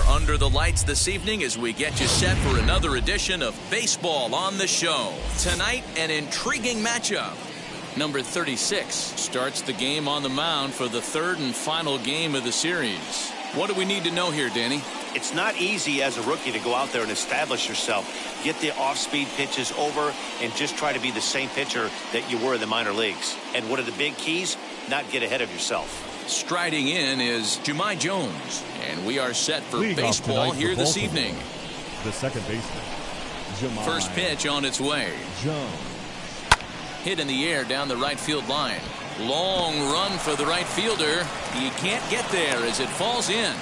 Under the lights this evening as we get you set for another edition of Baseball on the Show. Tonight, an intriguing matchup. Number 36 starts the game on the mound for the third and final game of the series. What do we need to know here, Danny? It's not easy as a rookie to go out there and establish yourself, get the off-speed pitches over, and just try to be the same pitcher that you were in the minor leagues. And one of the big keys, not get ahead of yourself. Striding in is Jumai Jones, and we are set for baseball here this evening. The second baseman, Jumai. First pitch on its way. Jones. Hit in the air down the right field line. Long run for the right fielder. He can't get there as it falls in.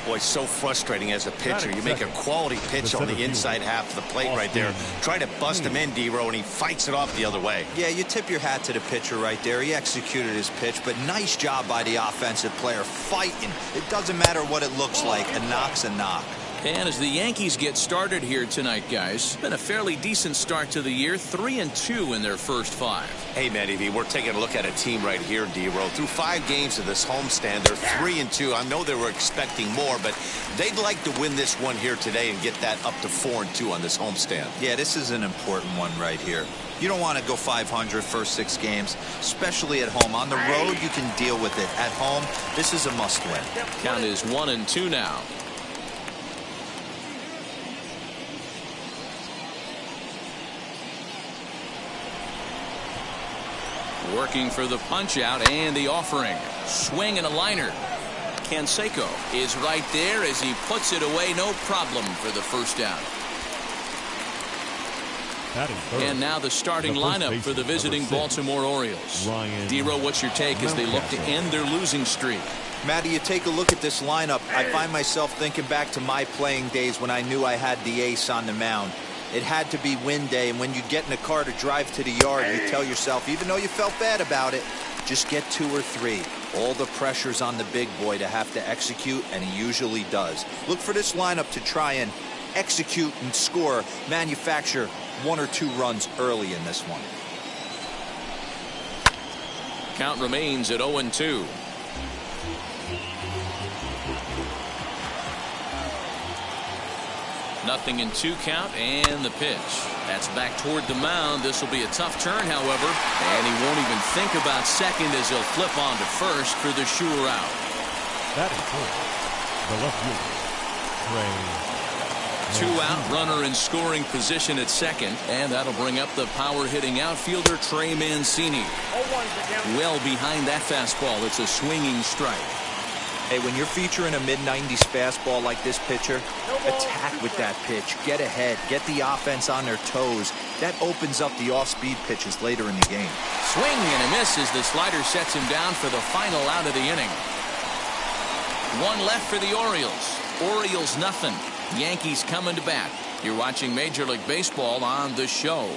Boy, so frustrating as a pitcher. You make a quality pitch on the inside half of the plate right there. Try to bust him in, D-Row, and he fights it off the other way. Yeah, you tip your hat to the pitcher right there. He executed his pitch, but nice job by the offensive player fighting. It doesn't matter what it looks like. A knock's a knock. And as the Yankees get started here tonight, guys, been a fairly decent start to the year. 3-2 in their first 5. Hey, Matty V, we're taking a look at a team right here, D-Row. Through 5 games of this homestand, they're 3-2. I know they were expecting more, but they'd like to win this one here today and get that up to 4-2 on this homestand. Yeah, this is an important one right here. You don't want to go 500 first 6 games, especially at home. On the road, you can deal with it. At home, this is a must-win. Count is 1-2 now. Working for the punch out and the offering. Swing and a liner. Cancero is right there as he puts it away. No problem for the first out. And now the starting lineup for the visiting Baltimore Orioles. D-Row, what's your take as they look to end their losing streak? Matty, you take a look at this lineup. I find myself thinking back to my playing days when I knew I had the ace on the mound. It had to be win day, and when you get in a car to drive to the yard, you tell yourself, even though you felt bad about it, just get 2 or 3. All the pressure's on the big boy to have to execute, and he usually does. Look for this lineup to try and execute and score, manufacture 1 or 2 runs early in this one. Count remains at 0-2. Nothing in 2 count, and the pitch. That's back toward the mound. This will be a tough turn, however, and he won't even think about second as he'll flip on to first for the sure out. That is the left fielder, 2 out, runner in scoring position at second, and that'll bring up the power hitting outfielder Trey Mancini. Well behind that fastball. It's a swinging strike. Hey, when you're featuring a mid-90s fastball like this pitcher, attack with that pitch. Get ahead. Get the offense on their toes. That opens up the off-speed pitches later in the game. Swing and a miss as the slider sets him down for the final out of the inning. 1 left for the Orioles. Orioles nothing. Yankees coming to bat. You're watching Major League Baseball on the Show.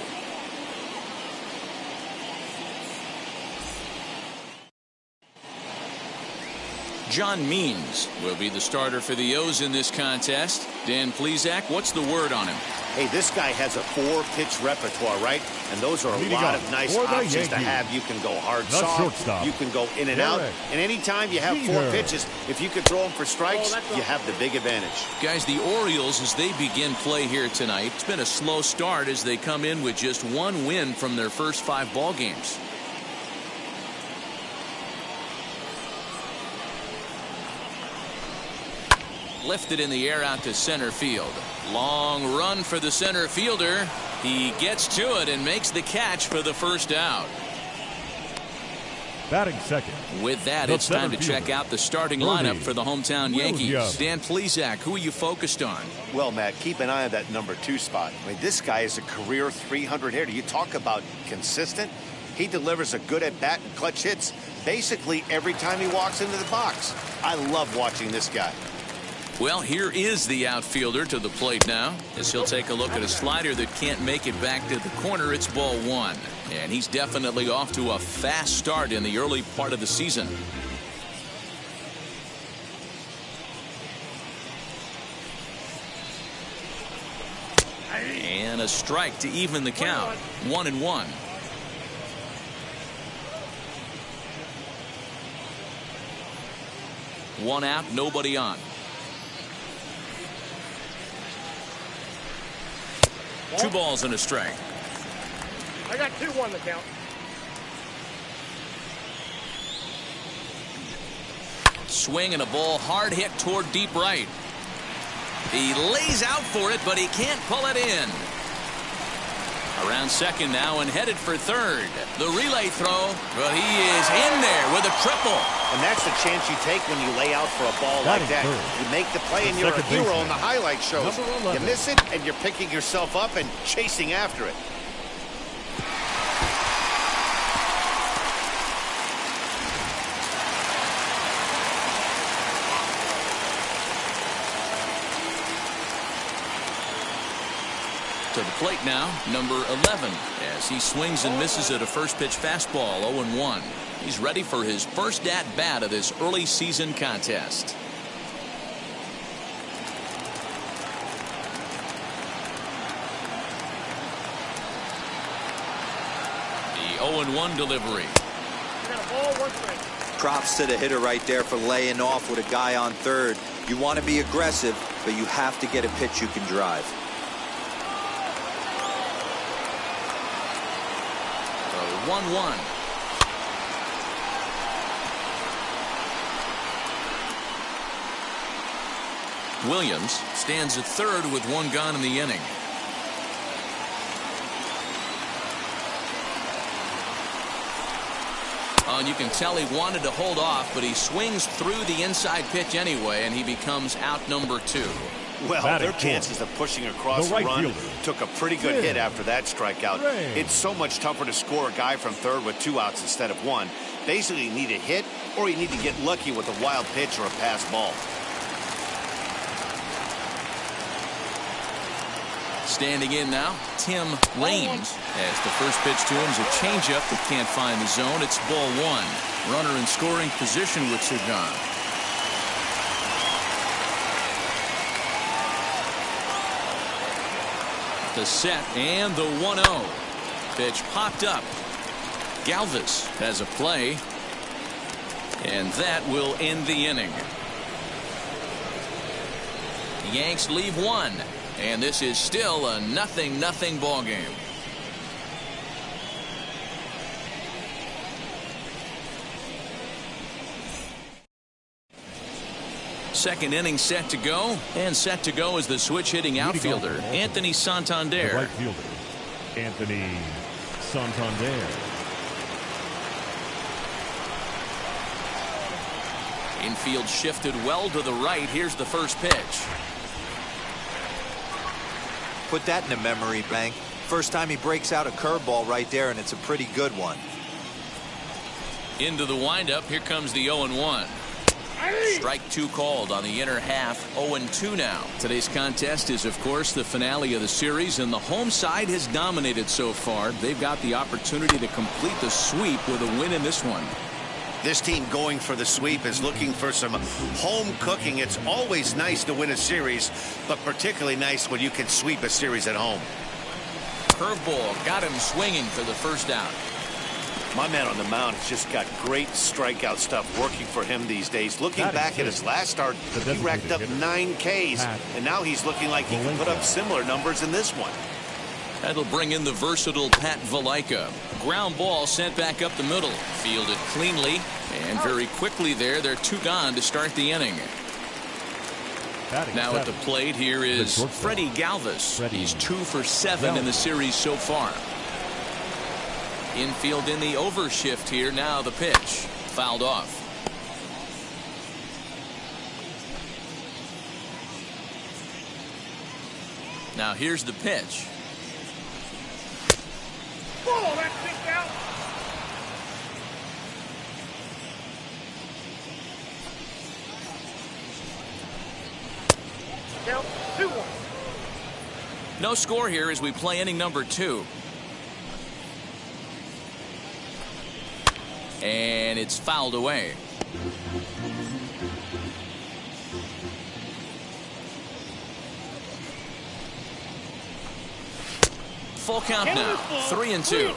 John Means will be the starter for the O's in this contest. Dan Plesac, what's the word on him? Hey, this guy has a 4-pitch repertoire, right? And those are a lot of nice options to have. You can go hard, soft. You can go in and out. And anytime you have 4 pitches, if you can throw them for strikes, you have the big advantage. Guys, the Orioles, as they begin play here tonight, it's been a slow start as they come in with just 1 win from their first 5 ball games. Lifted in the air out to center field. Long run for the center fielder. He gets to it and makes the catch for the first out. Batting second. With that, it's time to check out the starting lineup for the hometown Yankees. Dan Plesac, who are you focused on? Well, Matt, keep an eye on that number 2 spot. I mean, this guy is a career 300 hitter. You talk about consistent. He delivers a good at-bat and clutch hits basically every time he walks into the box. I love watching this guy. Well, here is the outfielder to the plate now, as he'll take a look at a slider that can't make it back to the corner. It's ball one, and he's definitely off to a fast start in the early part of the season. And a strike to even the count. 1-1. One out, nobody on. Two balls and a strike. I got 2-1 the count. Swing and a ball hard hit toward deep right. He lays out for it, but he can't pull it in. Around second now and headed for third. The relay throw, but he is in there with a triple. And that's the chance you take when you lay out for a ball like that. You make the play and you're a hero in the highlight shows. You miss it and you're picking yourself up and chasing after it. To the plate now, number 11, as he swings and misses at a first pitch fastball. 0-1. He's ready for his first at bat of this early season contest. The 0-1 delivery. Props to the hitter right there for laying off with a guy on third. You want to be aggressive, but you have to get a pitch you can drive. 1-1. Williams stands at third with one gone in the inning. Oh, and you can tell he wanted to hold off, but he swings through the inside pitch anyway, and he becomes out number 2. Well, their chances of pushing across the run took a pretty good hit after that strikeout. It's so much tougher to score a guy from third with 2 outs instead of 1. Basically, you need a hit or you need to get lucky with a wild pitch or a pass ball. Standing in now, Tim Raines, as the first pitch to him is a changeup that can't find the zone. It's ball 1. Runner in scoring position with Soriano. The set and the 1-0. Pitch popped up. Galvez has a play. And that will end the inning. The Yanks leave 1. And this is still a 0-0 ball game. Second inning set to go, and set to go is the switch hitting outfielder Anthony Santander. The right fielder, Anthony Santander. Infield shifted well to the right. Here's the first pitch. Put that in the memory bank. First time he breaks out a curveball right there, and it's a pretty good one. Into the windup. Here comes the 0-1. Strike 2 called on the inner half. 0-2 now. Today's contest is, of course, the finale of the series, and the home side has dominated so far. They've got the opportunity to complete the sweep with a win in this one. This team going for the sweep is looking for some home cooking. It's always nice to win a series, but particularly nice when you can sweep a series at home. Curveball got him swinging for the first out. My man on the mound has just got great strikeout stuff working for him these days. Looking back at his last start, he racked up 9 Ks, and now he's looking like he can put up similar numbers in this one. That'll bring in the versatile Pat Valaika. Ground ball sent back up the middle. Fielded cleanly, and very quickly there, they're 2 gone to start the inning. Now at the plate, here is Freddie Galvez. He's 2 for 7 in the series so far. Infield in the overshift here. Now the pitch. Fouled off. Now here's the pitch. Whoa, that kicked out. Count 2-1. No score here as we play inning number 2. And it's fouled away. Full count now, 3-2.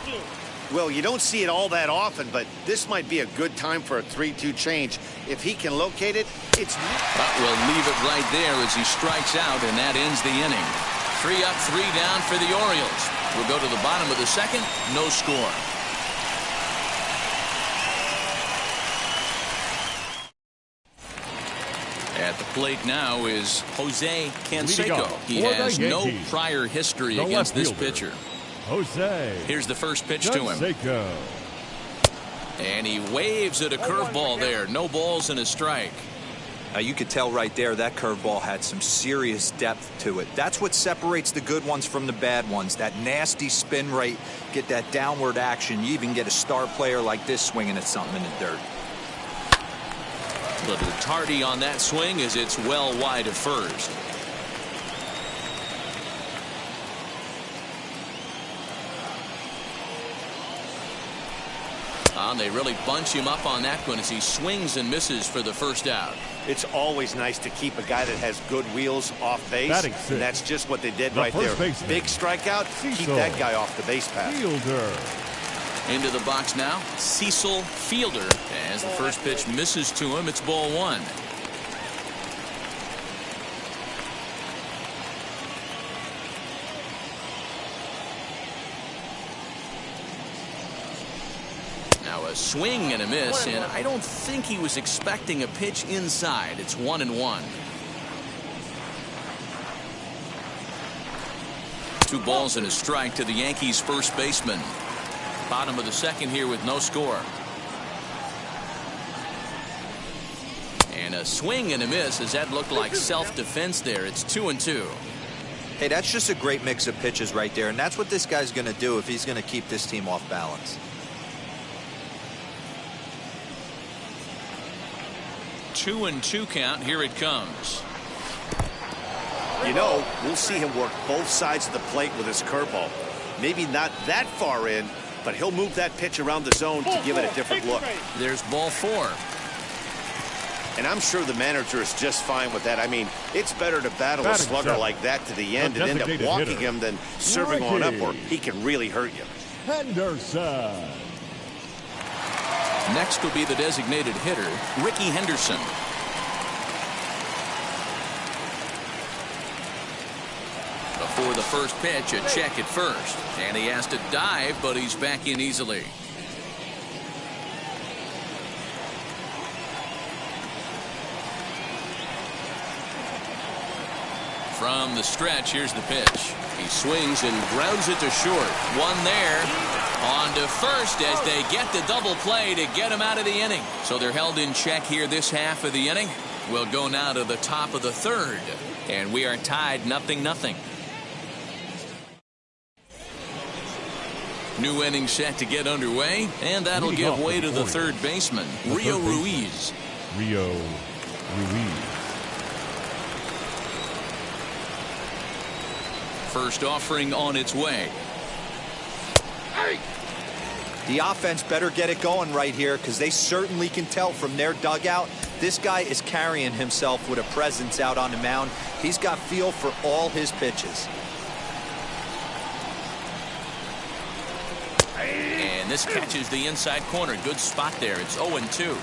Well, you don't see it all that often, but this might be a good time for a 3-2 change. If he can locate it, it's... But we'll leave it right there as he strikes out, and that ends the inning. 3 up, 3 down for the Orioles. We'll go to the bottom of the second, no score. At the plate now is Jose Cancero. He has no prior history against this pitcher. Here's the first pitch to him. And he waves at a curveball there. No balls and a strike. You could tell right there that curveball had some serious depth to it. That's what separates the good ones from the bad ones. That nasty spin rate, get that downward action. You even get a star player like this swinging at something in the dirt. A little tardy on that swing as it's well wide of first. And they really bunch him up on that one as he swings and misses for the first out. It's always nice to keep a guy that has good wheels off base. And that's just what they did right there. Big strikeout, keep that guy off the base path. Into the box now, Cecil Fielder. As the first pitch misses to him, it's ball 1. Now a swing and a miss, and I don't think he was expecting a pitch inside. It's 1-1. 2 balls and a strike to the Yankees first baseman. Bottom of the second here with no score. And a swing and a miss as that looked like self-defense there. It's 2-2. Hey, that's just a great mix of pitches right there, and that's what this guy's going to do if he's going to keep this team off balance. 2-2 count. Here it comes. You know, we'll see him work both sides of the plate with his curveball. Maybe not that far in, but he'll move that pitch around the zone to give it a different look. There's ball 4. And I'm sure the manager is just fine with that. I mean, it's better to battle a slugger like that to the end and end up walking him than serving on up, or he can really hurt you. Henderson. Next will be the designated hitter, Ricky Henderson. Before the first pitch, a check at first. And he has to dive, but he's back in easily. From the stretch, here's the pitch. He swings and grounds it to short. One there. On to first as they get the double play to get him out of the inning. So they're held in check here this half of the inning. We'll go now to the top of the third. And we are tied 0-0. New inning set to get underway, and that'll give way to the third baseman, Rio Ruiz. First offering on its way. The offense better get it going right here, because they certainly can tell from their dugout this guy is carrying himself with a presence out on the mound. He's got feel for all his pitches. And this catches the inside corner. Good spot there. It's 0-2.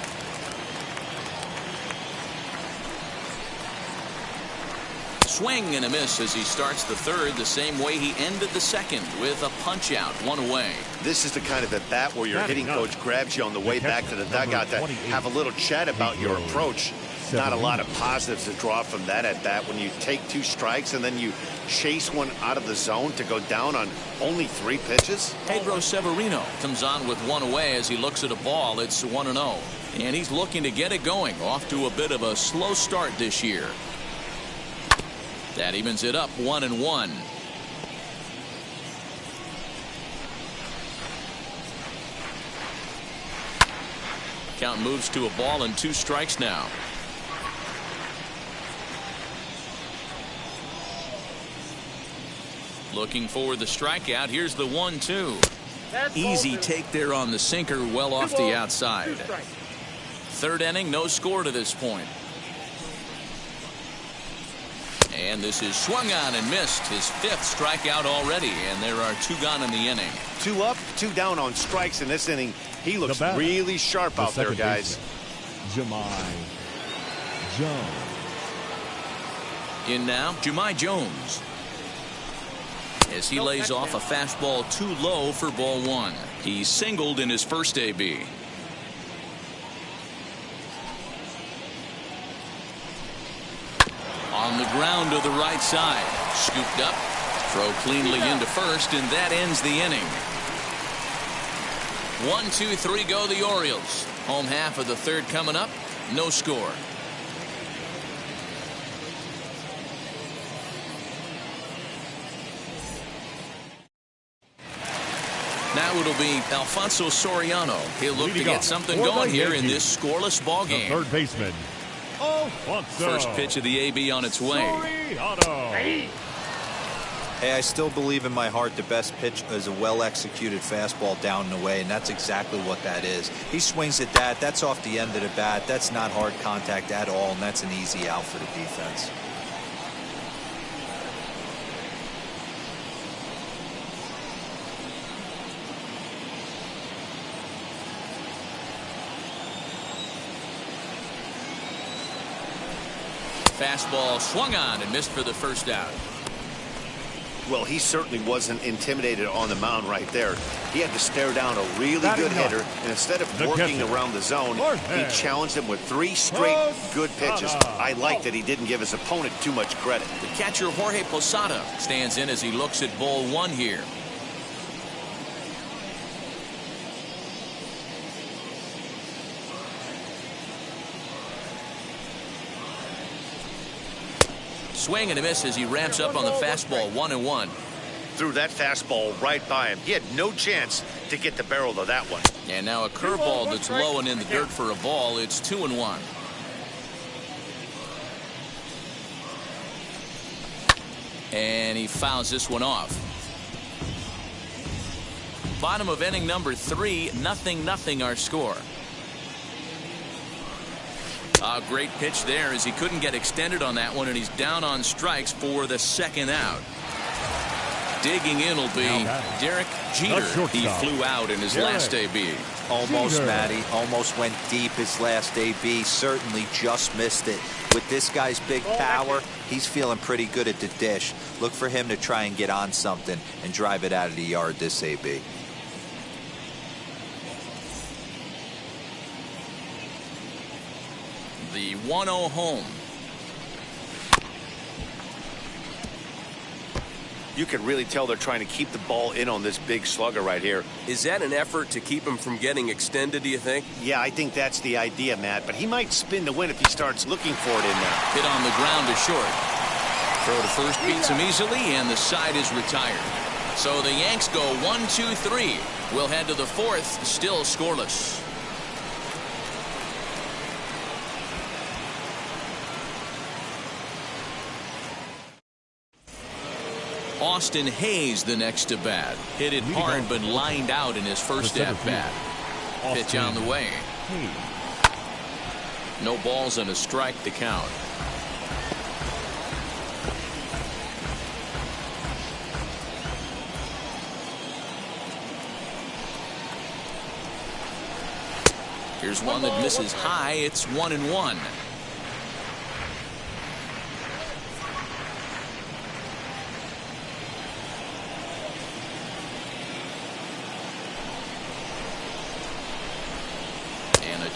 Swing and a miss as he starts the third the same way he ended the second, with a punch out, 1 away. This is the kind of at bat where your hitting coach grabs you on the way back to the dugout to have a little chat about your approach. Not a lot of positives to draw from that at bat when you take 2 strikes and then you chase one out of the zone to go down on only 3 pitches. Pedro Severino comes on with 1 away as he looks at a ball. It's 1-0. And he's looking to get it going. Off to a bit of a slow start this year. That evens it up 1-1. Count moves to a ball and 2 strikes now. Looking for the strikeout. Here's the 1-2. Easy take there on the sinker, well off the outside. Third inning, no score to this point. And this is swung on and missed. His 5th strikeout already, and there are 2 gone in the inning. 2 up, 2 down on strikes in this inning. He looks really sharp out there, guys. Jahmai Jones. In now, Jahmai Jones. As he lays off a fastball too low for ball 1. He singled in his first AB. On the ground to the right side. Scooped up. Throw cleanly into first, and that ends the inning. 1-2-3 go the Orioles. Home half of the 3rd coming up. No score. Now it'll be Alfonso Soriano. He'll look to get something going here in this scoreless ball game. Third baseman. First pitch of the AB on its way. Soriano. Hey, I still believe in my heart the best pitch is a well-executed fastball down and away, and that's exactly what that is. He swings at that. That's off the end of the bat. That's not hard contact at all, and that's an easy out for the defense. Fastball swung on and missed for the first out. Well, he certainly wasn't intimidated on the mound right there. He had to stare down a really good hitter, and instead of working around the zone, he challenged him with 3 straight good pitches. I like that he didn't give his opponent too much credit. The catcher Jorge Posada stands in as he looks at ball 1 here. Swing and a miss as he ramps up on the fastball. 1-1. Threw that fastball right by him. He had no chance to get the barrel of that one. And now a curveball that's low and in the dirt for a ball. It's 2-1. And he fouls this one off. Bottom of inning number 3. 0-0 our score. A great pitch there as he couldn't get extended on that one, and he's down on strikes for the 2nd out. Digging in will be Derek Jeter. He flew out in his last AB. Almost, Matty. Almost went deep his last AB. Certainly just missed it. With this guy's big power, he's feeling pretty good at the dish. Look for him to try and get on something and drive it out of the yard this AB. The 1-0 home. You can really tell they're trying to keep the ball in on this big slugger right here. Is that an effort to keep him from getting extended, do you think? Yeah, I think that's the idea, Matt. But he might spin to win if he starts looking for it in there. Hit on the ground to short. Throw to first beats him easily, and the side is retired. So the Yanks go 1-2-3. We'll head to the 4th, still scoreless. Austin Hayes the next to bat. Hit it hard but lined out in his first at bat. Pitch on the way. No balls and a strike to count. Here's one that misses high. It's 1-1.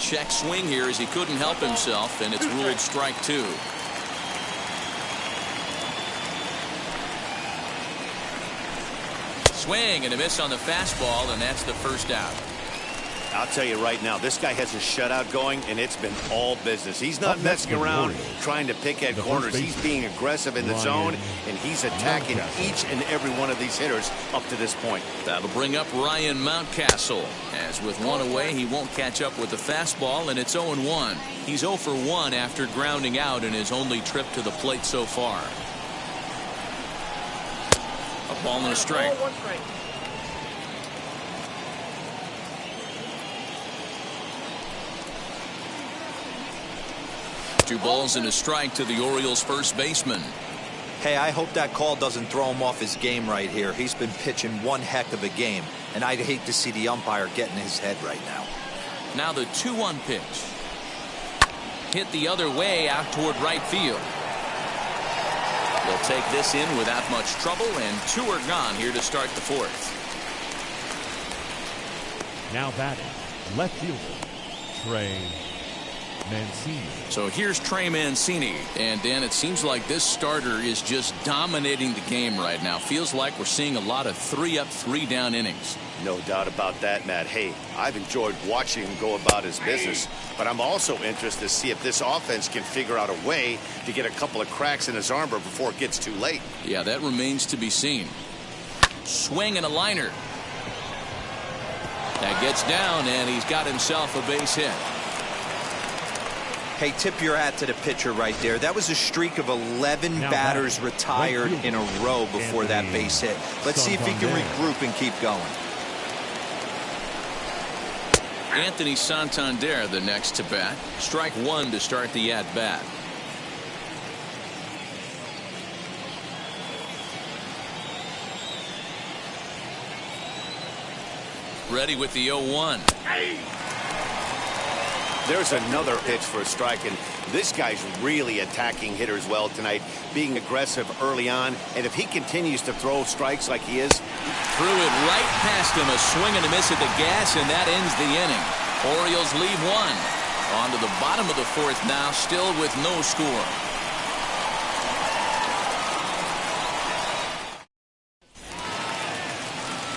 Check swing here as he couldn't help himself, and it's ruled strike 2. Swing and a miss on the fastball, and that's the first out. I'll tell you right now, this guy has a shutout going, and it's been all business. He's not messing around trying to pick at corners. He's being aggressive in the zone, and he's attacking each and every one of these hitters up to this point. That'll bring up Ryan Mountcastle. As with one away, he won't catch up with the fastball, and it's 0-1. He's 0 for 1 after grounding out in his only trip to the plate so far. A ball and a strike. 1 strike. 2 balls and a strike to the Orioles first baseman. Hey, I hope that call doesn't throw him off his game right here. He's been pitching one heck of a game, and I'd hate to see the umpire getting his head right now. Now the 2-1 pitch. Hit the other way out toward right field. They'll take this in without much trouble, and 2 are gone here to start the 4th. Now batting, left fielder, Trey Mancini. So here's Trey Mancini. And Dan, it seems like this starter is just dominating the game right now. Feels like we're seeing a lot of 3-up, 3-down innings. No doubt about that, Matt. Hey, I've enjoyed watching him go about his business, but I'm also interested to see if this offense can figure out a way to get a couple of cracks in his armor before it gets too late. Yeah, that remains to be seen. Swing and a liner. That gets down, and he's got himself a base hit. Hey, tip your hat to the pitcher right there. That was a streak of 11 batters retired in a row before that base hit. Let's see if he can regroup and keep going. Anthony Santander the next to bat. Strike 1 to start the at-bat. Ready with the 0-1. There's another pitch for a strike, and this guy's really attacking hitters well tonight, being aggressive early on, and if he continues to throw strikes like he is. Threw it right past him, a swing and a miss at the gas, and that ends the inning. Orioles leave 1. On to the bottom of the 4th now, still with no score.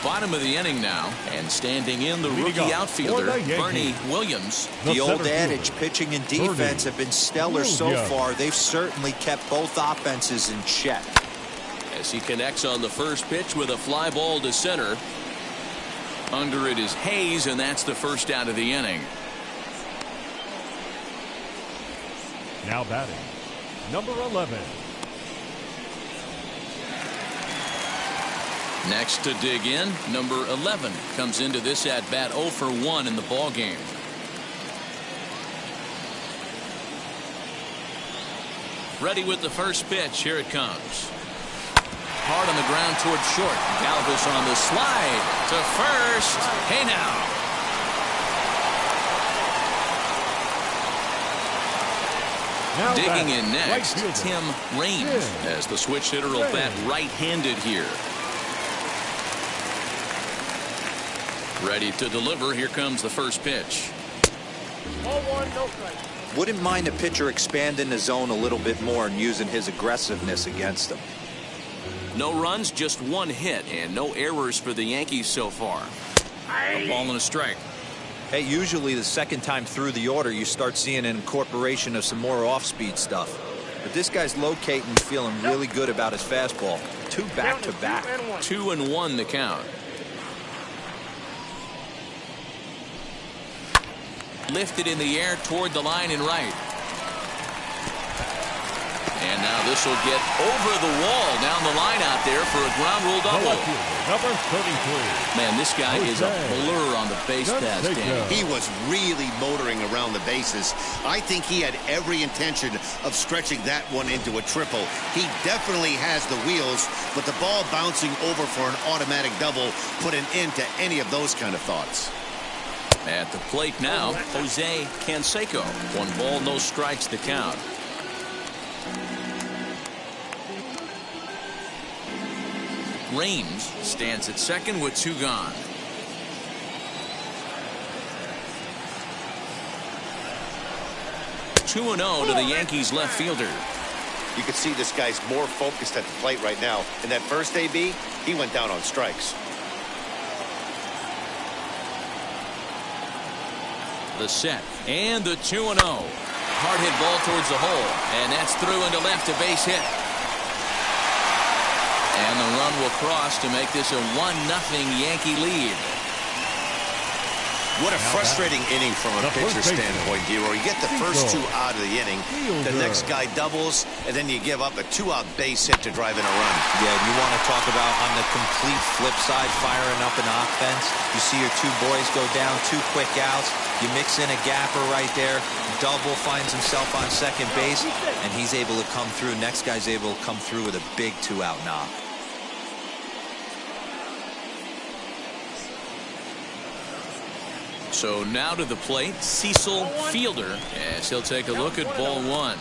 Bottom of the inning now, and standing in the rookie outfielder, Barney Williams. The old adage, pitching and defense have been stellar so far. They've certainly kept both offenses in check. As he connects on the first pitch with a fly ball to center. Under it is Hayes, and that's the first out of the inning. Now batting, number 11. Next to dig in, number 11 comes into this at bat 0 for 1 in the ball game. Ready with the first pitch. Here it comes. Hard on the ground towards short. Galvez on the slide to first. Hey now. Digging in next, Tim Raines, as the switch hitter will bat right-handed here. Ready to deliver. Here comes the first pitch. 0-1, no strike. Wouldn't mind a pitcher expanding the zone a little bit more and using his aggressiveness against them. No runs, just 1 hit, and no errors for the Yankees so far. A ball and a strike. Hey, usually the second time through the order, you start seeing an incorporation of some more off-speed stuff. But this guy's locating, feeling really good about his fastball. 2 back-to-back. 2-1 the count. Lifted in the air toward the line and right. And now this will get over the wall down the line out there for a ground rule double. Number 33. Man, this guy is a blur on the base pass, Dan. He was really motoring around the bases. I think he had every intention of stretching that one into a triple. He definitely has the wheels, but the ball bouncing over for an automatic double put an end to any of those kind of thoughts. At the plate now, Jose Cancero. 1 ball, no strikes to count. Raines stands at second with 2 gone. Two 2-0 to the Yankees left fielder. You can see this guy's more focused at the plate right now. In that first AB, he went down on strikes. The set and the 2-0. Hard hit ball towards the hole, and that's through into left, a base hit. And the run will cross to make this a 1-0 Yankee lead. What a frustrating inning from a pitcher's standpoint, Dero. You get the first two out of the inning, the next guy doubles, and then you give up a 2-out base hit to drive in a run. Yeah, you want to talk about on the complete flip side, firing up an offense. You see your two boys go down, 2 quick outs. You mix in a gapper right there. Double finds himself on second base, and he's able to come through. Next guy's able to come through with a big 2-out knock. So now to the plate, Cecil Fielder, as he'll take a look at ball 1.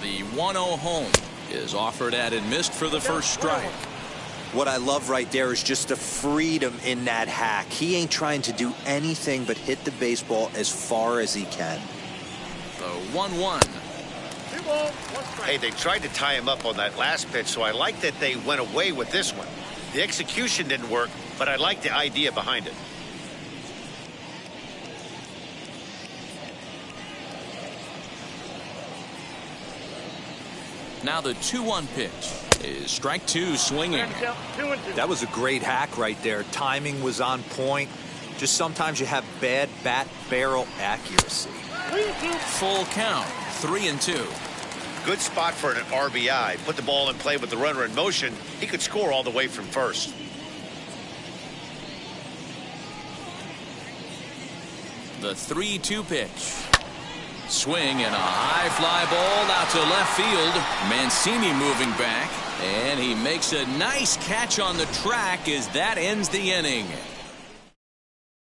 The 1-0 home is offered at and missed for the first strike. What I love right there is just the freedom in that hack. He ain't trying to do anything but hit the baseball as far as he can. The 1-1. Hey, they tried to tie him up on that last pitch, so I like that they went away with this one. The execution didn't work, but I like the idea behind it. Now the 2-1 pitch is strike 2 swinging. That was a great hack right there. Timing was on point. Just sometimes you have bad bat barrel accuracy. Full count, 3-2. Good spot for an RBI. Put the ball in play with the runner in motion. He could score all the way from first. The 3-2 pitch. Swing and a high fly ball out to left field. Mancini moving back, and he makes a nice catch on the track as that ends the inning.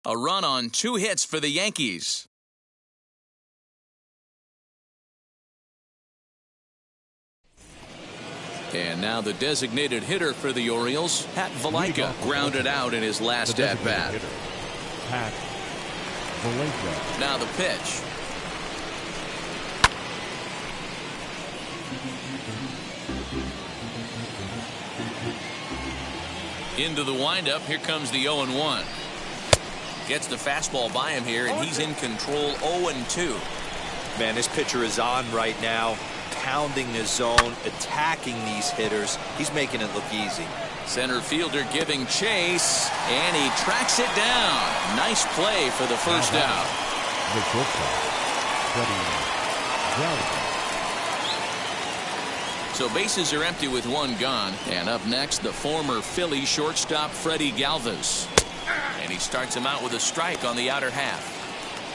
A run on 2 hits for the Yankees. And now the designated hitter for the Orioles, Pat Valaika, grounded out in his last at-bat. Pat Valaika. Now the pitch. Into the windup, here comes the 0-1. Gets the fastball by him here, and he's in control. 0-2. Man, this pitcher is on right now, pounding the zone, attacking these hitters. He's making it look easy. Center fielder giving chase, and he tracks it down. Nice play for the first out. The shortstop, Freddie Galvez. So bases are empty with 1 gone, and up next the former Philly shortstop Freddie Galvez, and he starts him out with a strike on the outer half.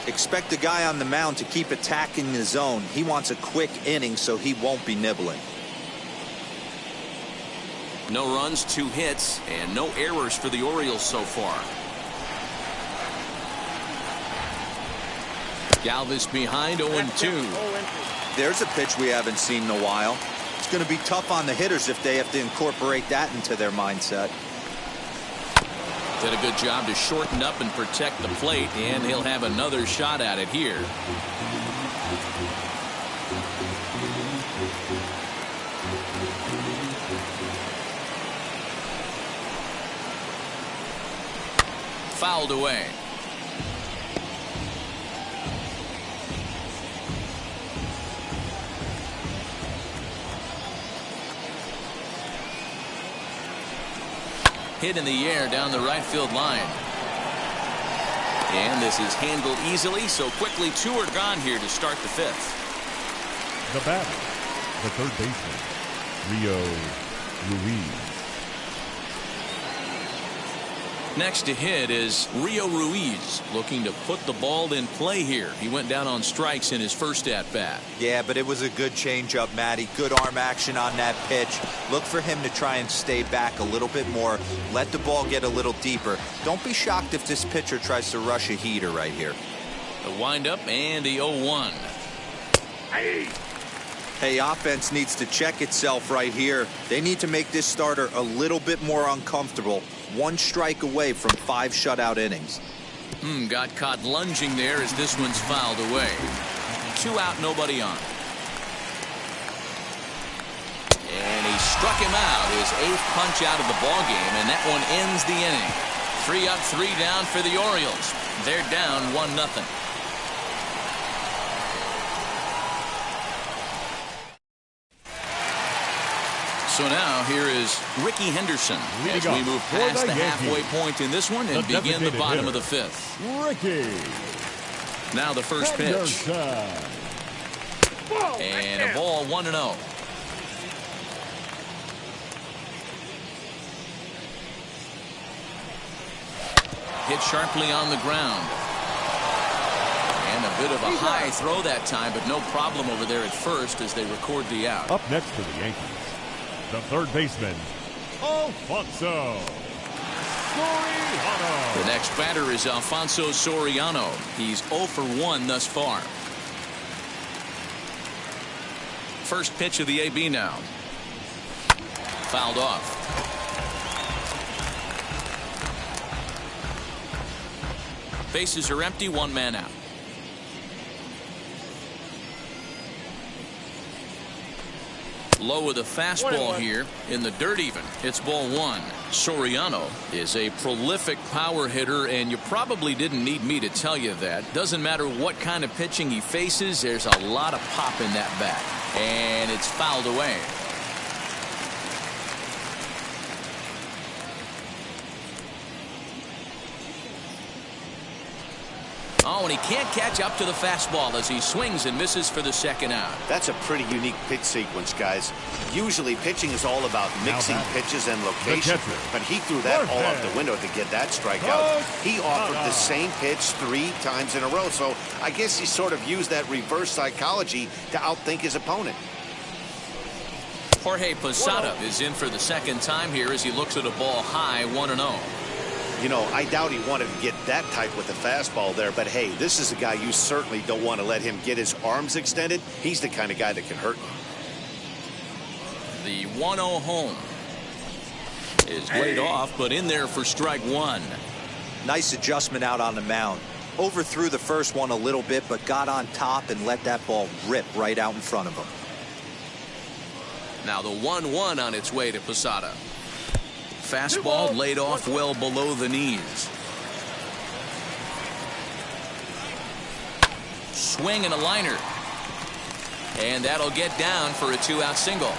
Expect the guy on the mound to keep attacking the zone. He wants a quick inning, so he won't be nibbling. No runs, 2 hits, and no errors for the Orioles so far. Galvez behind, 0-2. There's a pitch we haven't seen in a while. It's going to be tough on the hitters if they have to incorporate that into their mindset. Did a good job to shorten up and protect the plate, and he'll have another shot at it here. Fouled away. Hit in the air down the right field line. And this is handled easily, so quickly 2 are gone here to start the 5th. The batter, the third baseman, Rio Ruiz. Next to hit is Rio Ruiz, looking to put the ball in play here. He went down on strikes in his first at-bat. Yeah, but it was a good changeup, Matty. Good arm action on that pitch. Look for him to try and stay back a little bit more. Let the ball get a little deeper. Don't be shocked if this pitcher tries to rush a heater right here. The windup and the 0-1. Hey, offense needs to check itself right here. They need to make this starter a little bit more uncomfortable. 1 strike away from 5 shutout innings. Got caught lunging there as this one's fouled away. 2 out, nobody on. And he struck him out, his 8th punch out of the ballgame, and that one ends the inning. 3 up, 3 down for the Orioles. They're down 1-0. So now here is Ricky Henderson as we move past the halfway point in this one and begin the bottom of the fifth. Ricky. Now the first pitch. And a ball 1-0. Hit sharply on the ground. And a bit of a high throw that time, but no problem over there at first as they record the out. Up next for the Yankees, the third baseman, Alfonso Soriano. The next batter is Alfonso Soriano. He's 0 for 1 thus far. First pitch of the AB now. Fouled off. Bases are empty, 1 man out. Low with a fastball here in the dirt even. It's ball 1. Soriano is a prolific power hitter, and you probably didn't need me to tell you that. Doesn't matter what kind of pitching he faces, there's a lot of pop in that bat. And it's fouled away. Oh, and he can't catch up to the fastball as he swings and misses for the second out. That's a pretty unique pitch sequence, guys. Usually pitching is all about mixing pitches and location, but he threw that all out the window to get that strikeout. He offered the same pitch 3 times in a row, so I guess he sort of used that reverse psychology to outthink his opponent. Jorge Posada is in for the second time here as he looks at a ball high, 1-0. You know, I doubt he wanted to get that tight with the fastball there, but hey, this is a guy you certainly don't want to let him get his arms extended. He's the kind of guy that can hurt you. The 1-0 home is laid off, but in there for strike 1. Nice adjustment out on the mound. Overthrew the first one a little bit, but got on top and let that ball rip right out in front of him. Now the 1-1 on its way to Posada. Fastball laid off well below the knees. Swing and a liner. And that'll get down for a 2-out single.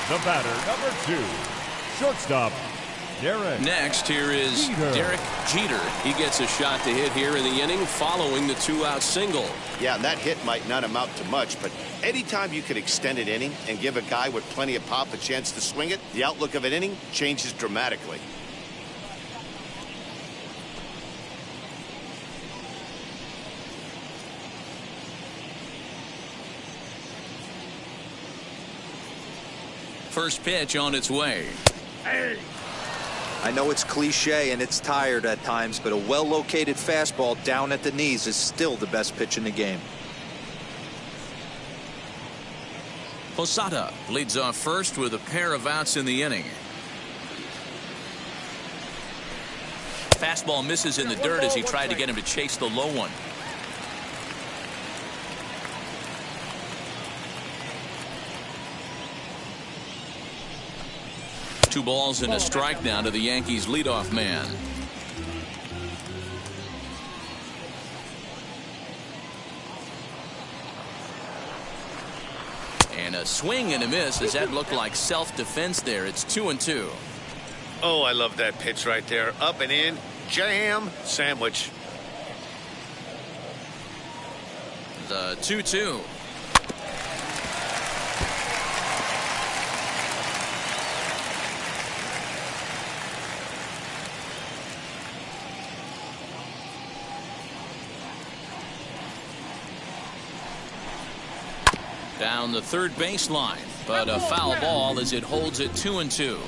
The batter, number 2, shortstop, Derek. Next, here is Derek Jeter. He gets a shot to hit here in the inning following the 2-out single. Yeah, that hit might not amount to much, but anytime you can extend an inning and give a guy with plenty of pop a chance to swing it, the outlook of an inning changes dramatically. First pitch on its way. I know it's cliche and it's tired at times, but a well-located fastball down at the knees is still the best pitch in the game. Posada leads off first with a pair of outs in the inning. Fastball misses in the dirt as he tried to get him to chase the low one. Two balls and a strike now to the Yankees leadoff man. And a swing and a miss as that looked like self-defense there. It's 2-2. Oh, I love that pitch right there. Up and in, jam, sandwich. The 2-2. Down the third baseline, but a foul ball as it holds it 2-2.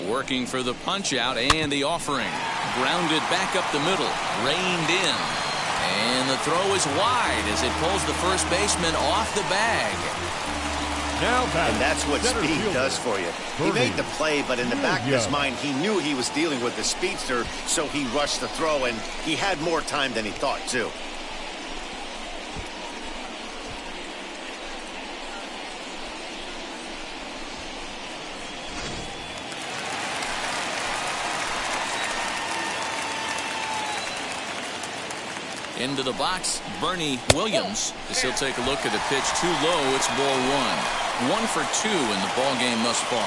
Working for the punch out and the offering. Grounded back up the middle, reined in. And the throw is wide as it pulls the first baseman off the bag. And that's what speed does for you. He made the play, but in the back of his mind, he knew he was dealing with the speedster, so he rushed the throw, and he had more time than he thought, too. Into the box, Barney Williams, as he'll take a look at the pitch too low. It's ball one. 1 for 2 in the ball game thus far.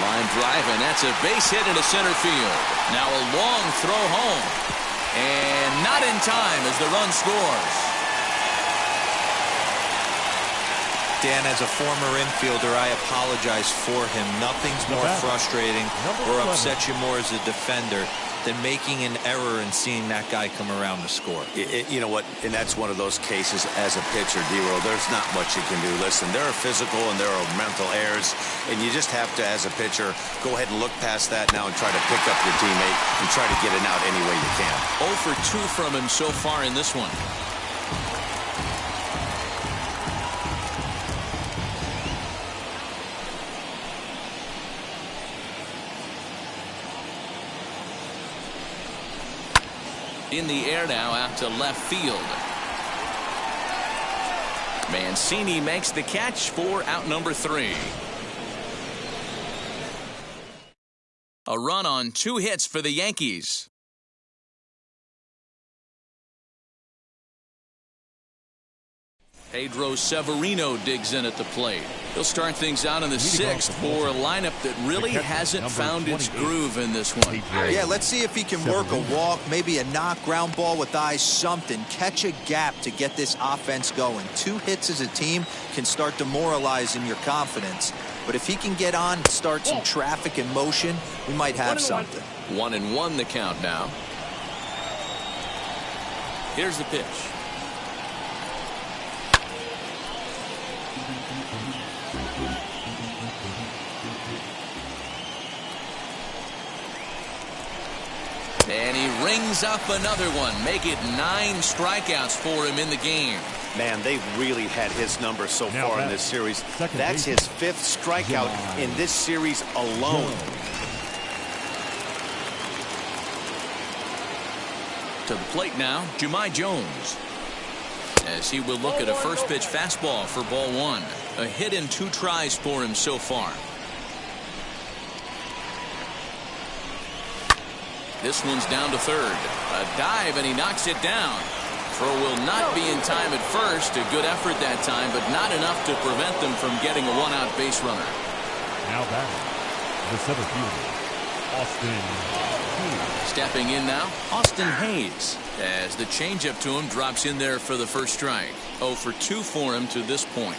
Line drive, and that's a base hit into center field. Now a long throw home, and not in time as the run scores. Dan, as a former infielder, I apologize for him. Nothing's more frustrating or upsets you more as a defender than making an error and seeing that guy come around to score. You know what? And that's one of those cases as a pitcher, D-Roll. There's not much you can do. Listen, there are physical and there are mental errors, and you just have to, as a pitcher, go ahead and look past that now and try to pick up your teammate and try to get it out any way you can. 0 for 2 from him so far in this one. In the air now out to left field. Mancini makes the catch for out number 3. A run on 2 hits for the Yankees. Pedro Severino digs in at the plate. He'll start things out in the 6th for a lineup that really hasn't found its groove in this one. Yeah, let's see if he can work a walk, maybe a knock, ground ball with eyes, something. Catch a gap to get this offense going. 2 hits as a team can start demoralizing your confidence. But if he can get on and start some traffic in motion, we might have something. 1-1 the count now. Here's the pitch. And he rings up another one. Make it 9 strikeouts for him in the game. Man, they've really had his number so far in this series. That's his 5th strikeout in this series alone. To the plate now, Jahmai Jones. As he will look at a first pitch fastball for ball 1. A hit in 2 tries for him so far. This one's down to third. A dive, and he knocks it down. Throw will not be in time at first. A good effort that time, but not enough to prevent them from getting a 1-out base runner. Now batting, the center fielder, Austin Hayes. Stepping in now, Austin Hayes. As the changeup to him drops in there for the first strike. 0 for 2 for him to this point.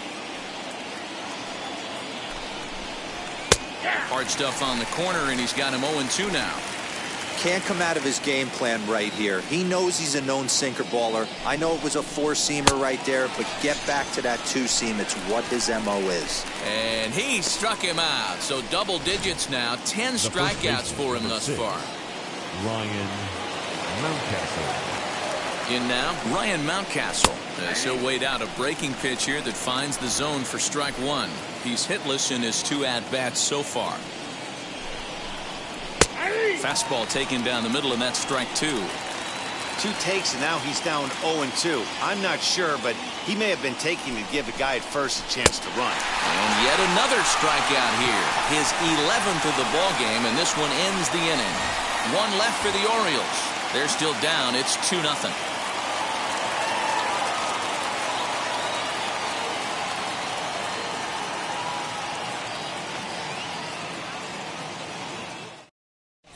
Hard stuff on the corner, and he's got him 0-2 now. Can't come out of his game plan right here. He knows he's a known sinker baller. I know it was a 4-seamer right there, but get back to that 2-seam. It's what his MO is. And he struck him out. So double digits now. 10 strikeouts for him thus far. Ryan Mountcastle. In now, Ryan Mountcastle. As he'll wait out a breaking pitch here that finds the zone for strike 1. He's hitless in his 2 at-bats so far. Fastball taken down the middle, and that's strike 2. 2 takes, and now he's down 0-2. I'm not sure, but he may have been taking to give the guy at first a chance to run. And yet another strikeout here. His 11th of the ball game, and this one ends the inning. 1 left for the Orioles. They're still down. It's 2-0.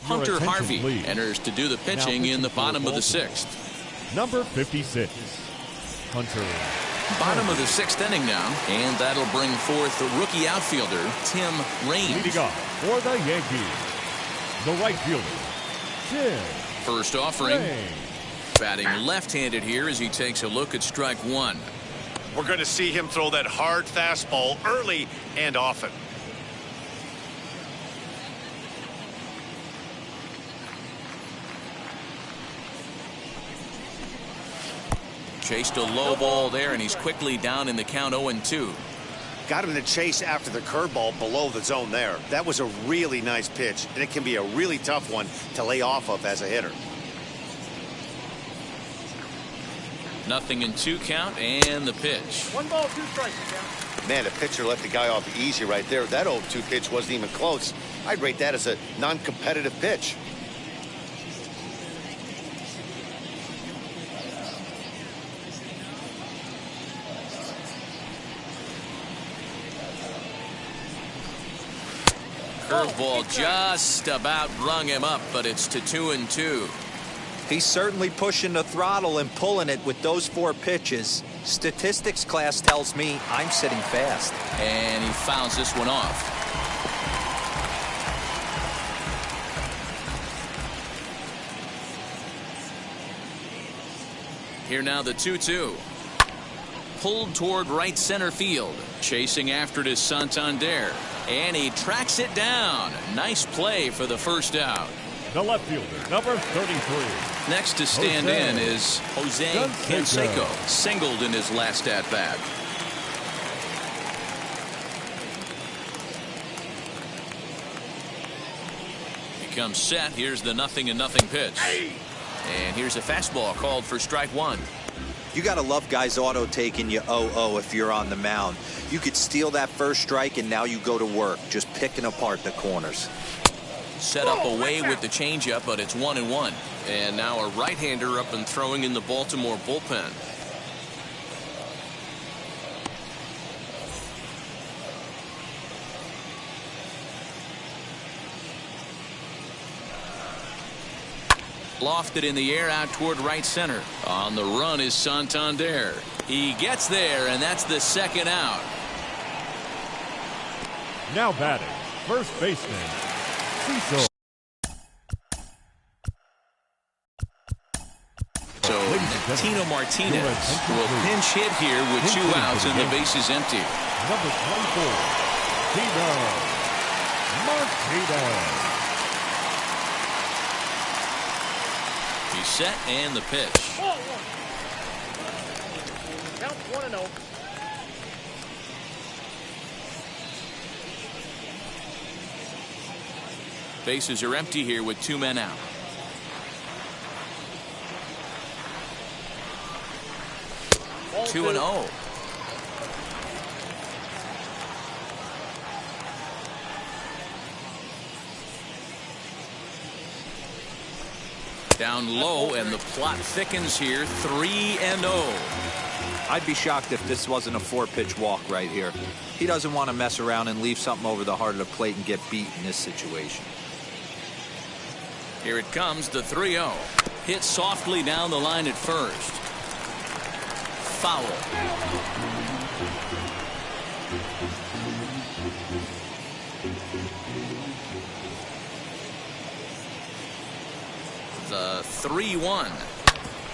Hunter Harvey enters to do the pitching in the bottom of the 6th. Number 56, Hunter. Bottom of the 6th inning now, and that'll bring forth the rookie outfielder, Tim Raines. Leading off for the Yankees, the right fielder, Tim First offering. Raines. Batting left-handed here as he takes a look at strike 1. We're going to see him throw that hard fastball early and often. Chased a low ball there, and he's quickly down in the count 0-2. Got him to chase after the curveball below the zone there. That was a really nice pitch, and it can be a really tough one to lay off of as a hitter. 0-2 count and the pitch. 1 ball, 2 strikes. Man, the pitcher let the guy off easy right there. That 0-2 pitch wasn't even close. I'd rate that as a non-competitive pitch. Curveball just about rung him up, but it's to 2-2. He's certainly pushing the throttle and pulling it with those 4 pitches. Statistics class tells me I'm sitting fast. And he fouls this one off. Here now the 2-2. Pulled toward right center field. Chasing after it is Santander. And he tracks it down. Nice play for the first out. The left fielder, number 33. Next to stand in is Jose Cancero. Singled in his last at-bat. He comes set. Here's the 0-0 pitch. And here's a fastball called for strike 1. You got to love guys auto taking you 0-0 if you're on the mound. You could steal that first strike and now you go to work just picking apart the corners. Set up away with the changeup, but it's 1-1. And now a right-hander up and throwing in the Baltimore bullpen. Lofted in the air out toward right center. On the run is Santander. He gets there, and that's the second out. Now batting, first baseman, Cecil. So Tino Martinez will pinch hit here with 2 outs and the bases empty. Number 24, Tino Martinez. He's set and the pitch. Count 1-0. Bases are empty here with 2 men out. Ball 2-0. Down low, and the plot thickens here. 3-0. I'd be shocked if this wasn't a 4-pitch walk right here. He doesn't want to mess around and leave something over the heart of the plate and get beat in this situation. Here it comes, the 3-0. Hit softly down the line at first. Foul. The 3-1.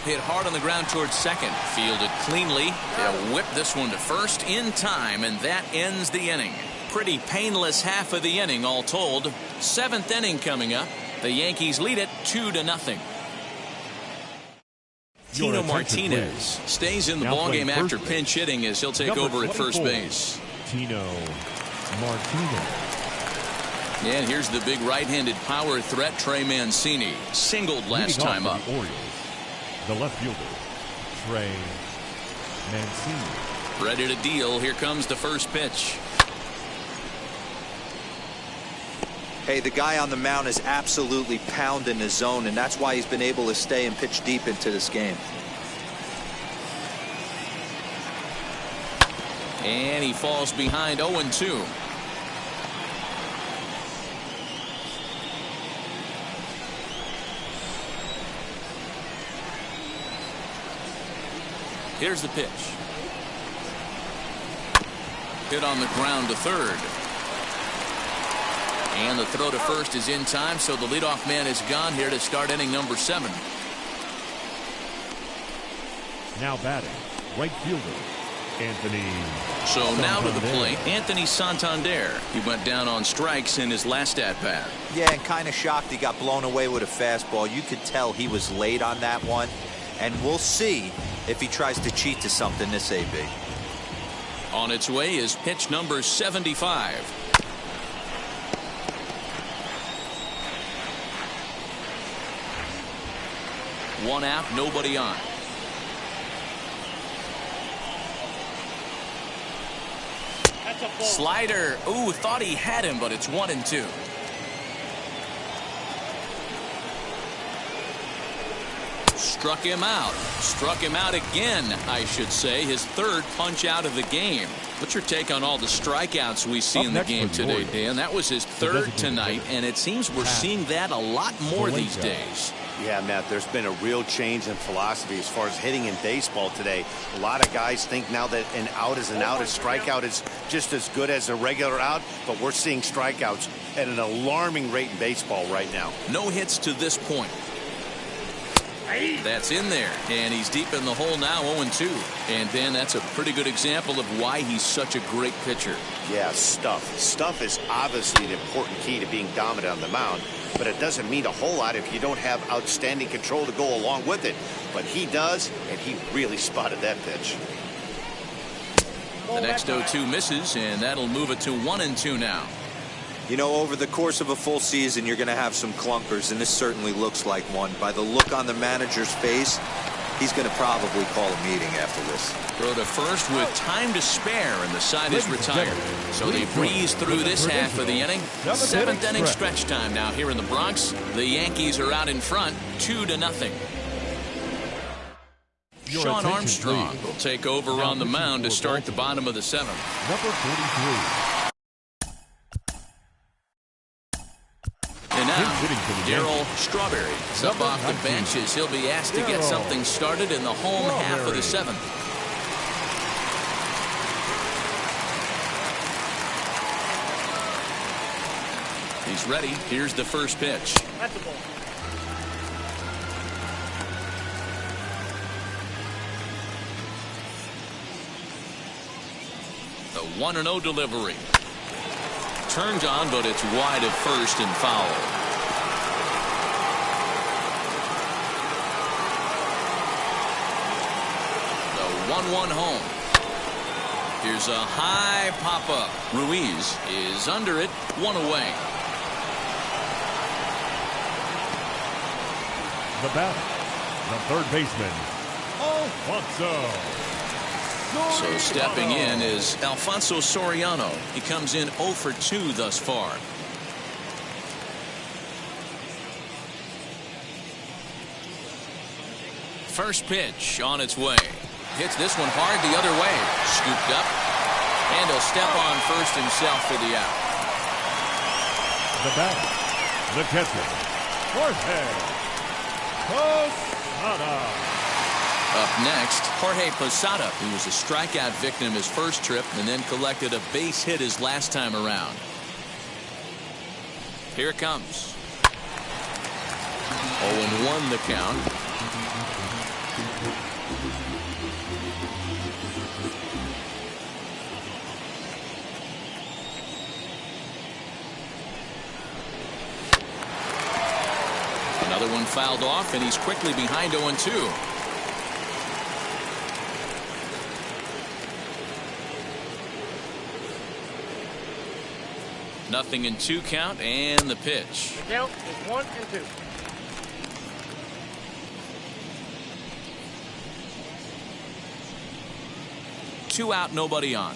Hit hard on the ground towards second. Fielded cleanly. They'll whip this one to first in time, and that ends the inning. Pretty painless half of the inning all told. 7th inning coming up. The Yankees lead it 2-0. Tino Martinez stays in the ballgame after pinch hitting as he'll take over at first base. Tino Martinez. And here's the big right-handed power threat, Trey Mancini. Singled last time up. The Orioles, the left fielder, Trey Mancini. Ready to deal. Here comes the first pitch. Hey, the guy on the mound is absolutely pounding his zone, and that's why he's been able to stay and pitch deep into this game. And he falls behind 0-2. Here's the pitch. Hit on the ground to third. And the throw to first is in time, so the leadoff man is gone here to start inning number 7. Now batting, right fielder, Anthony. So Santander. now to the plate, Anthony Santander. He went down on strikes in his last at-bat. Yeah, and kind of shocked he got blown away with a fastball. You could tell he was late on that one, and we'll see if he tries to cheat to something this AB. On its way is pitch number 75. One out, nobody on. Slider. Ooh, thought he had him, but it's 1-2. Struck him out. Struck him out again, I should say. His third punch out of the game. What's your take on all the strikeouts we see in the game today, Dan? That was his third tonight, and it seems we're seeing that a lot more these days. Yeah, Matt, there's been a real change in philosophy as far as hitting in baseball today. A lot of guys think now that an out is an out, a strikeout is just as good as a regular out, but we're seeing strikeouts at an alarming rate in baseball right now. No hits to this point. That's in there, and he's deep in the hole now, 0-2. And then that's a pretty good example of why he's such a great pitcher. Yeah, stuff. Stuff is obviously an important key to being dominant on the mound, but it doesn't mean a whole lot if you don't have outstanding control to go along with it. But he does, and he really spotted that pitch. The next 0-2 misses, and that'll move it to 1-2 now. You know, over the course of a full season, you're going to have some clunkers, and this certainly looks like one. By the look on the manager's face, he's going to probably call a meeting after this. Throw to first with time to spare, and the side is retired. So they breeze through this half of the inning. Seventh inning stretch time now here in the Bronx. The Yankees are out in front, 2-0. Sean Armstrong will take over on the mound to start the bottom of the seventh. Number 43. And now, Darryl Strawberry is up off the bench as he'll be asked to get something started in the home half of the seventh. He's ready. Here's the first pitch. That's the ball. The 1-0 delivery. Turned on, but it's wide of first and foul. The 1-1 home. Here's a high pop-up. Ruiz is under it, one away. The batter, the third baseman, Alfonso. So stepping in is Alfonso Soriano. He comes in 0 for 2 thus far. First pitch on its way. Hits this one hard the other way. Scooped up. And he'll step on first himself for the out. The batter, the catcher, Jorge Posada. Up next, Jorge Posada, who was a strikeout victim his first trip and then collected a base hit his last time around. Here it comes. 0-1 the count. Another one fouled off, and he's quickly behind 0-2. Nothing in 2 count, and the pitch. The count is 1-2. Two out, nobody on.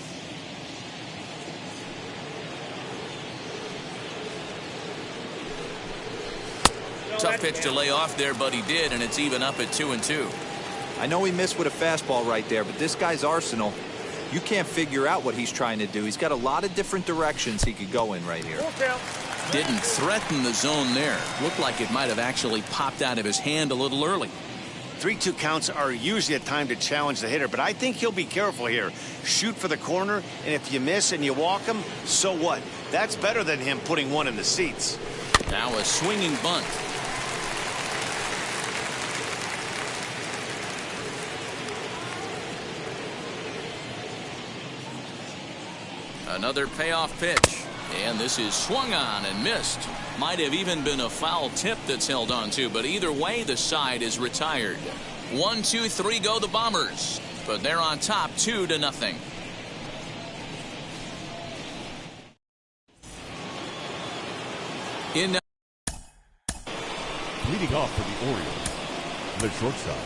Tough pitch to lay off there, but he did, and it's even up at 2-2. I know he missed with a fastball right there, but this guy's arsenal, you can't figure out what he's trying to do. He's got a lot of different directions he could go in right here. Didn't threaten the zone there. Looked like it might have actually popped out of his hand a little early. 3-2 counts are usually a time to challenge the hitter, but I think he'll be careful here. Shoot for the corner, and if you miss and you walk him, so what? That's better than him putting one in the seats. Now a swinging bunt. Another payoff pitch, and this is swung on and missed. Might have even been a foul tip that's held on to, but either way, the side is retired. 1, 2, 3 go the Bombers, but they're on top 2-0. In leading off for the Orioles, the shortstop,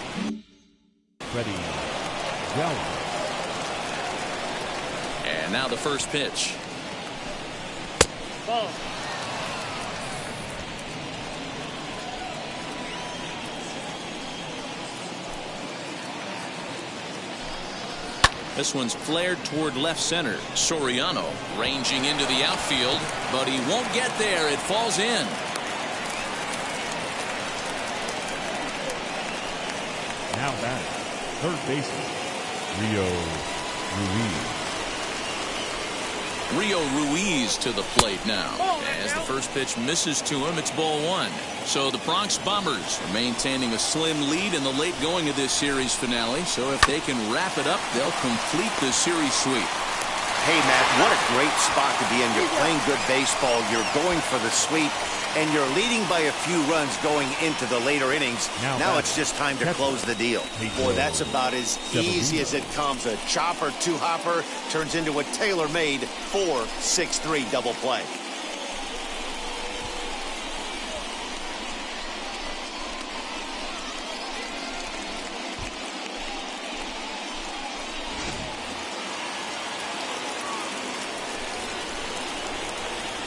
Freddie Galvez. And now the first pitch. Ball. This one's flared toward left center. Soriano ranging into the outfield, but he won't get there. It falls in. Now back, third baseman, Rio Ruiz to the plate now. As the first pitch misses to him, it's ball one. So the Bronx Bombers are maintaining a slim lead in the late going of this series finale. So if they can wrap it up, they'll complete the series sweep. Hey, Matt, what a great spot to be in. You're playing good baseball. You're going for the sweep, and you're leading by a few runs going into the later innings. Now it's just time to close the deal. Boy, that's about as easy as it comes. A chopper, two-hopper turns into a tailor-made 4-6-3 double play.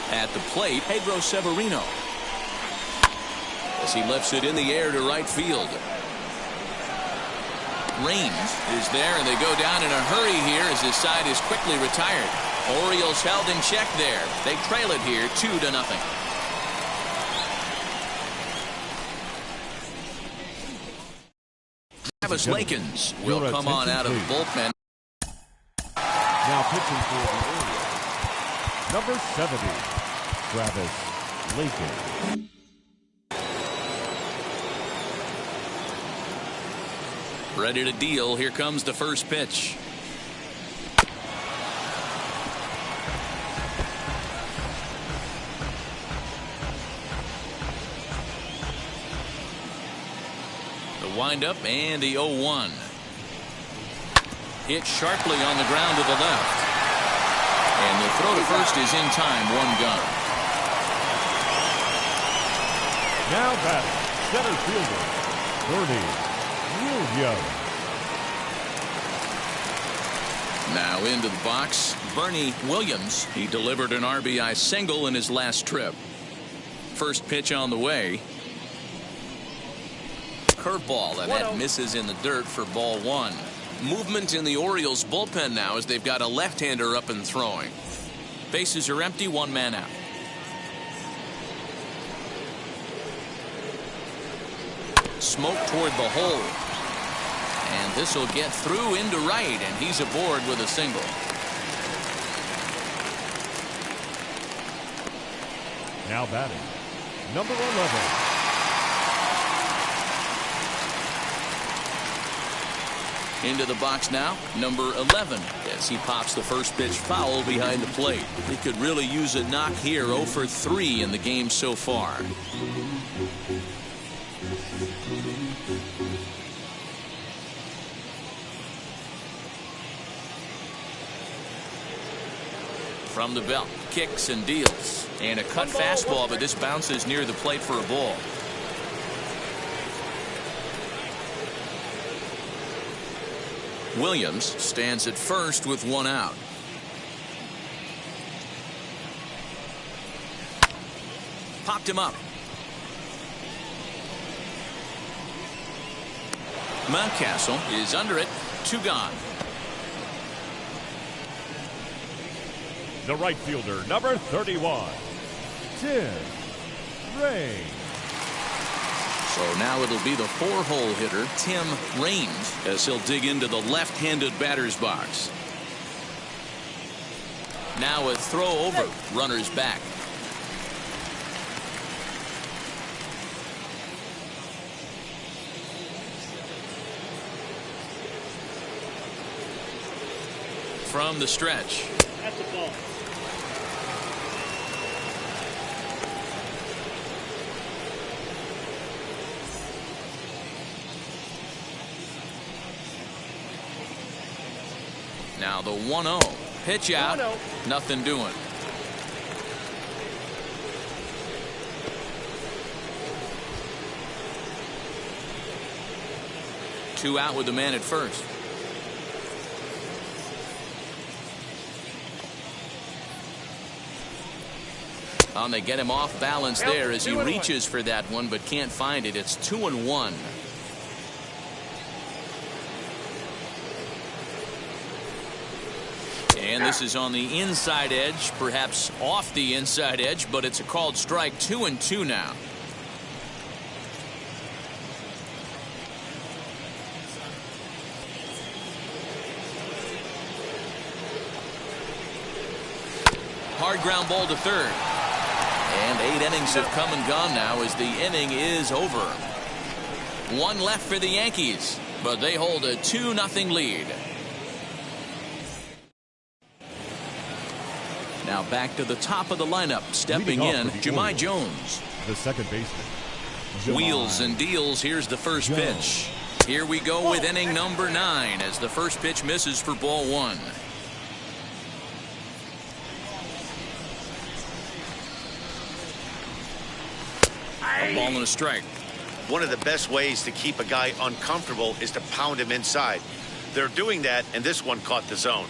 At the plate, Pedro Severino, as he lifts it in the air to right field. Raines is there, and they go down in a hurry here as his side is quickly retired. Orioles held in check there. They trail it here 2-0. Travis Lakins will come on out of the bullpen. Now pitching for the Orioles, number 70, Travis Lakins. Ready to deal. Here comes the first pitch. The windup and the 0-1. Hit sharply on the ground to the left. And the throw to first is in time. One gone. Now batting, center fielder, Barney Williams. Now into the box, Barney Williams. He delivered an RBI single in his last trip. First pitch on the way. Curveball, and that misses in the dirt for ball one. Movement in the Orioles bullpen now as they've got a left-hander up and throwing. Bases are empty, one man out. Smoke toward the hole. And this will get through into right, and he's aboard with a single. Now batting, number 11. Into the box now, number 11, as he pops the first pitch foul behind the plate. He could really use a knock here. 0 for 3 in the game so far. From the belt, kicks and deals. And a cut fastball, but this bounces near the plate for a ball. Williams stands at first with one out. Popped him up. Mountcastle is under it. 2 gone. The right fielder, number 31, Tim Raines. So now it'll be the 4-hole hitter, Tim Raines, as he'll dig into the left-handed batter's box. Now a throw over. Runners back. From the stretch. That's the ball. Now the 1-0. Pitch out. 1-0. Nothing doing. Two out with the man at first. And they get him off balance there as he reaches for that one but can't find it. It's 2-1. And this is on the inside edge, perhaps off the inside edge, but it's a called strike. 2-2 now. Hard ground ball to third. And 8 innings have come and gone now as the inning is over. 1 left for the Yankees, but they hold a 2-0 lead. Now back to the top of the lineup. Stepping in, Jahmai Jones. The second baseman. Wheels and deals. Here's the first pitch. Here we go with inning number 9 as the first pitch misses for ball 1. A ball and a strike. One of the best ways to keep a guy uncomfortable is to pound him inside. They're doing that, and this one caught the zone.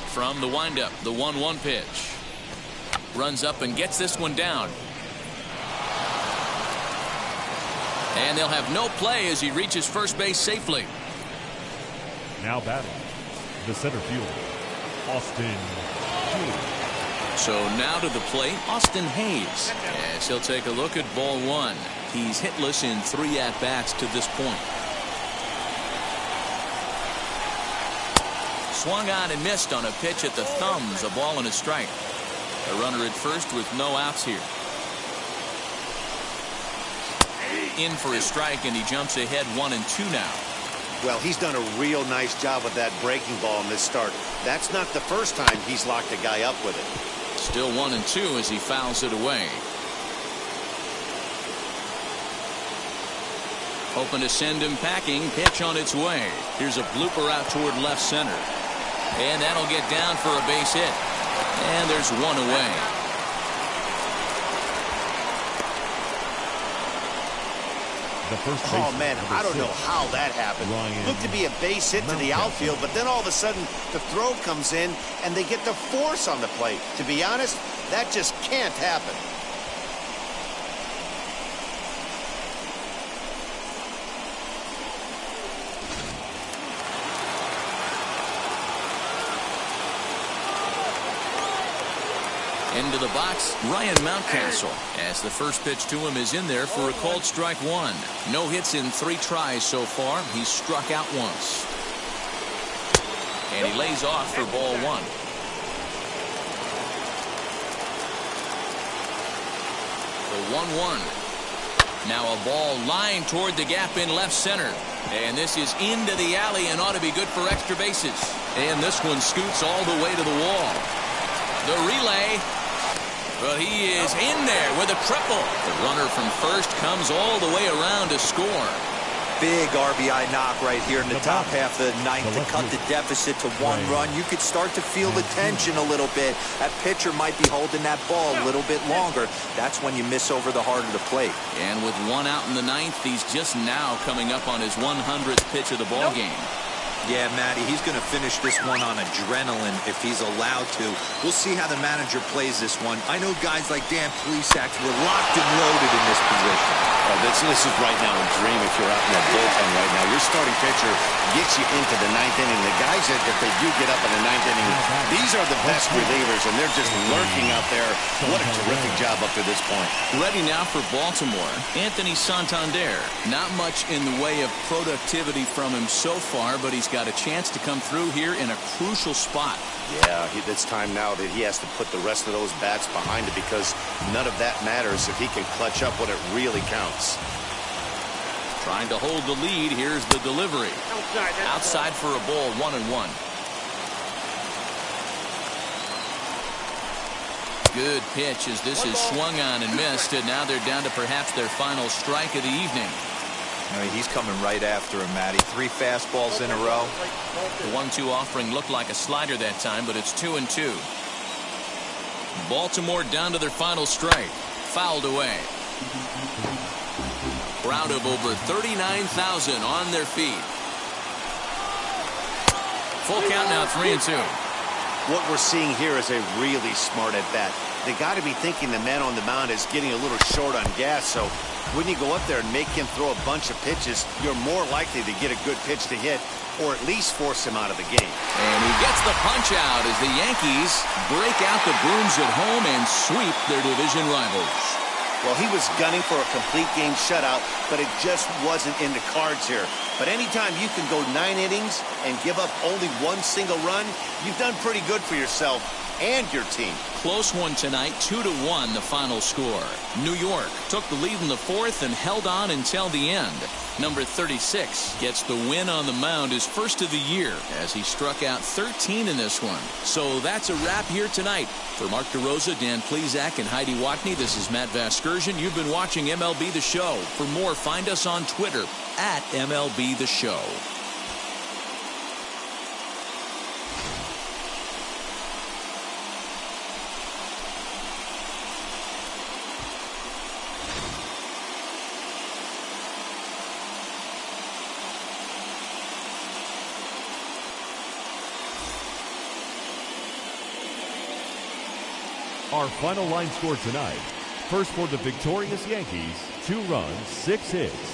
From the windup, the 1-1 pitch. Runs up and gets this one down. And they'll have no play as he reaches first base safely. Now batting, the center fielder, Austin Hayes. So now to the plate, Austin Hayes. As he'll take a look at ball 1. He's hitless in 3 at-bats to this point. Swung on and missed on a pitch at the thumbs. A ball and a strike. A runner at first with no outs here. In for a strike, and he jumps ahead 1-2 now. Well, he's done a real nice job with that breaking ball in this start. That's not the first time he's locked a guy up with it. Still 1-2 as he fouls it away. Hoping to send him packing. Pitch on its way. Here's a blooper out toward left center. And that'll get down for a base hit. And there's one away. Oh, man, I don't know how that happened. Looked to be a base hit to the outfield, but then all of a sudden the throw comes in and they get the force on the plate. To be honest, that just can't happen. Into the box, Ryan Mountcastle, as the first pitch to him is in there for a called strike 1. No hits in 3 tries so far. He's struck out once. And he lays off for ball 1. The 1-1. Now a ball lined toward the gap in left center. And this is into the alley and ought to be good for extra bases. And this one scoots all the way to the wall. The relay. But he is in there with a triple. The runner from first comes all the way around to score. Big RBI knock right here in the top half of the ninth to cut the deficit to 1 run. You could start to feel the tension a little bit. That pitcher might be holding that ball a little bit longer. That's when you miss over the heart of the plate. And with 1 out in the 9th, he's just now coming up on his 100th pitch of the ball game. Yeah, Matty, he's going to finish this one on adrenaline if he's allowed to. We'll see how the manager plays this one. I know guys like Dan Plesac were locked and loaded in this position. Oh, this is right now a dream if you're out in the bullpen right now. Your starting pitcher gets you into the 9th inning. The guys that if they do get up in the 9th inning, these are the best relievers, and they're just lurking out there. What a terrific job up to this point. Ready now for Baltimore, Anthony Santander. Not much in the way of productivity from him so far, but he's got a chance to come through here in a crucial spot. Yeah, it's time now that he has to put the rest of those bats behind it because none of that matters if he can clutch up when it really counts. Trying to hold the lead. Here's the delivery. Outside for a ball, 1-1. Good pitch as this is swung on and missed, and now they're down to perhaps their final strike of the evening. I mean, he's coming right after him, Matty. 3 fastballs in a row. The 1-2 offering looked like a slider that time, but it's 2-2. Baltimore down to their final strike. Fouled away. Crowd of over 39,000 on their feet. Full count now, 3-2. What we're seeing here is a really smart at-bat. They got to be thinking the man on the mound is getting a little short on gas, so when you go up there and make him throw a bunch of pitches, you're more likely to get a good pitch to hit or at least force him out of the game. And he gets the punch out as the Yankees break out the brooms at home and sweep their division rivals. Well, he was gunning for a complete game shutout, but it just wasn't in the cards here. But anytime you can go 9 innings and give up only 1 single run, you've done pretty good for yourself and your team. Close one tonight, 2-1 the final score. New York took the lead in the 4th and held on until the end. Number 36 gets the win on the mound, his first of the year, as he struck out 13 in this one. So that's a wrap here tonight. For Mark DeRosa, Dan Plesac, and Heidi Watney, this is Matt Vasgersian. You've been watching MLB The Show. For more, find us on Twitter at MLB The Show. Our final line score tonight. First for the victorious Yankees, 2 runs, 6 hits.